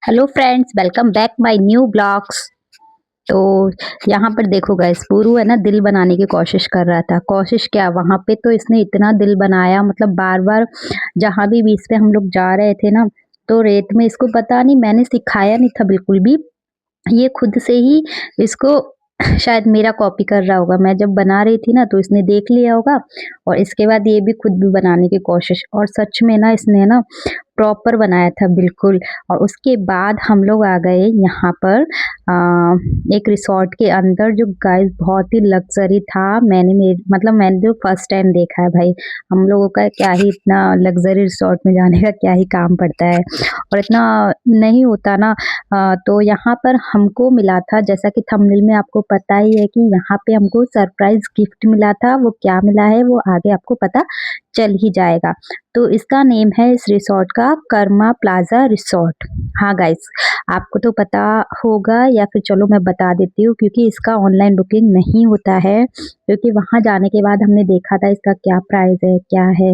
Hello friends, welcome back my new blogs. तो यहाँ पर देखो गाइस, पूरू है ना दिल बनाने की कोशिश कर रहा था। कोशिश क्या, वहाँ पे तो इसने इतना दिल बनाया, मतलब बार बार जहाँ भी बीच पे हम लोग जा रहे थे ना, तो रेत में इसको पता नहीं, मैंने सिखाया नहीं था बिल्कुल भी, ये खुद से ही इसको शायद मेरा कॉपी कर रहा होगा। मैं जब बना रही थी ना तो इसने देख लिया होगा और इसके बाद ये भी खुद भी बनाने की कोशिश, और सच में ना इसने ना प्रॉपर बनाया था बिल्कुल। और उसके बाद हम लोग आ गए यहाँ पर एक रिसॉर्ट के अंदर, जो गाइस बहुत ही लग्जरी था। मैंने जो फर्स्ट टाइम देखा है भाई। हम लोगों का क्या ही इतना लग्जरी रिसॉर्ट में जाने का क्या ही काम पड़ता है, और इतना नहीं होता ना। तो यहाँ पर हमको मिला था, जैसा कि थंबनेल में आपको पता ही है कि यहाँ पे हमको सरप्राइज गिफ्ट मिला था। वो क्या मिला है वो आगे आपको पता चल ही जाएगा। तो इसका नेम है इस रिसॉर्ट का कर्मा प्लाजा रिसॉर्ट। हाँ गाइस, आपको तो पता होगा, या फिर चलो मैं बता देती हूँ, क्योंकि इसका ऑनलाइन बुकिंग नहीं होता है। क्योंकि वहाँ जाने के बाद हमने देखा था इसका क्या प्राइस है, क्या है,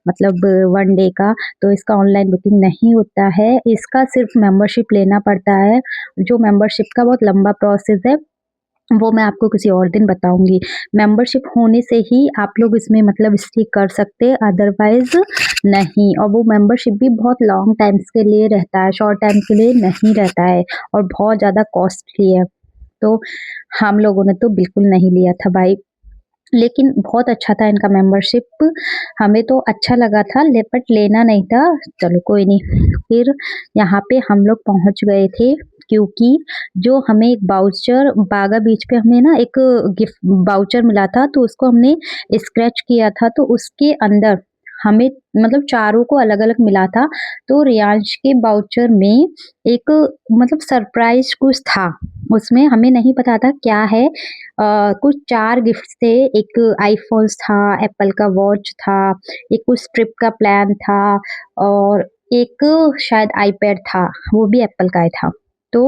मतलब वन डे का। तो इसका ऑनलाइन बुकिंग नहीं होता है, इसका सिर्फ मेंबरशिप लेना पड़ता है। जो मेंबरशिप का बहुत लंबा प्रोसेस है, वो मैं आपको किसी और दिन बताऊंगी। मेंबरशिप होने से ही आप लोग इसमें मतलब स्टे कर सकते हैं, अदरवाइज नहीं। और वो मेंबरशिप भी बहुत लॉन्ग टाइम्स के लिए रहता है, शॉर्ट टाइम के लिए नहीं रहता है, और बहुत ज़्यादा कॉस्टली है। तो हम लोगों ने तो बिल्कुल नहीं लिया था भाई, लेकिन बहुत अच्छा था इनका मेंबरशिप। हमें तो अच्छा लगा था, बट लेना नहीं था। चलो कोई नहीं। फिर यहाँ पे हम लोग पहुँच गए थे, क्योंकि जो हमें एक बाउचर बागा बीच पे हमें ना एक गिफ्ट बाउचर मिला था, तो उसको हमने स्क्रैच किया था। तो उसके अंदर हमें मतलब चारों को अलग अलग मिला था। तो रियांश के बाउचर में एक मतलब सरप्राइज कुछ था, उसमें हमें नहीं पता था क्या है। कुछ 4 गिफ्ट्स थे। एक आईफ़ोन्स था, एप्पल का वॉच था, एक कुछ ट्रिप का प्लान था, और एक शायद आईपैड था, वो भी एप्पल का ही था। तो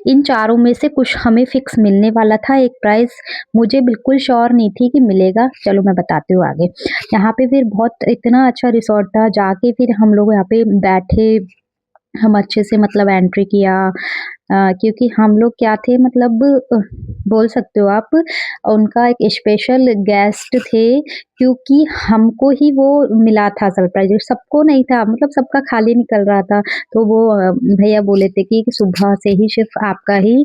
इन चारों में से कुछ हमें फिक्स मिलने वाला था, एक प्राइस। मुझे बिल्कुल श्योर नहीं थी कि मिलेगा। चलो मैं बताती हूँ आगे। यहाँ पे फिर बहुत इतना अच्छा रिसॉर्ट था, जाके फिर हम लोग यहाँ पे बैठे, हम अच्छे से मतलब एंट्री किया। क्योंकि हम लोग क्या थे, मतलब बोल सकते हो आप, उनका एक स्पेशल गेस्ट थे। क्योंकि हमको ही वो मिला था सरप्राइज, सबको नहीं था, मतलब सबका खाली निकल रहा था। तो वो भैया बोले थे कि सुबह से ही सिर्फ आपका ही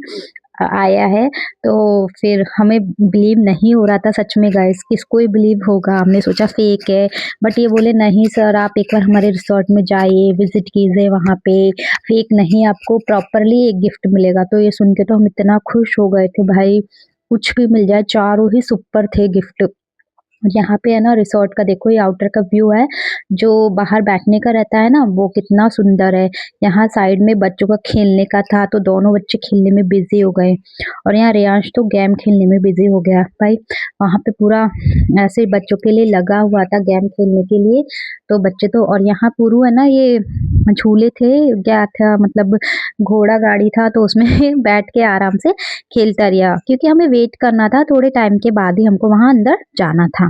आया है। तो फिर हमें बिलीव नहीं हो रहा था सच में गाइस, किसको ही बिलीव होगा। हमने सोचा फेक है, बट ये बोले नहीं सर, आप एक बार हमारे रिसॉर्ट में जाइए, विजिट कीजिए, वहाँ पे फेक नहीं, आपको प्रॉपरली एक गिफ्ट मिलेगा। तो ये सुन के तो हम इतना खुश हो गए थे भाई, कुछ भी मिल जाए, चारों ही सुपर थे गिफ्ट। यहाँ पे है ना रिसॉर्ट का, देखो ये आउटर का व्यू है। जो बाहर बैठने का रहता है ना, वो कितना सुंदर है। यहाँ साइड में बच्चों का खेलने का था, तो दोनों बच्चे खेलने में बिजी हो गए। और यहाँ रियांश तो गेम खेलने में बिजी हो गया भाई। वहाँ पे पूरा ऐसे बच्चों के लिए लगा हुआ था गेम खेलने के लिए। तो बच्चे तो, और यहाँ पुरु है ना, ये झूले थे, क्या था मतलब घोड़ा गाड़ी था, तो उसमें बैठ के आराम से खेलता रहा। क्योंकि हमें वेट करना था, थोड़े टाइम के बाद ही हमको वहाँ अंदर जाना था।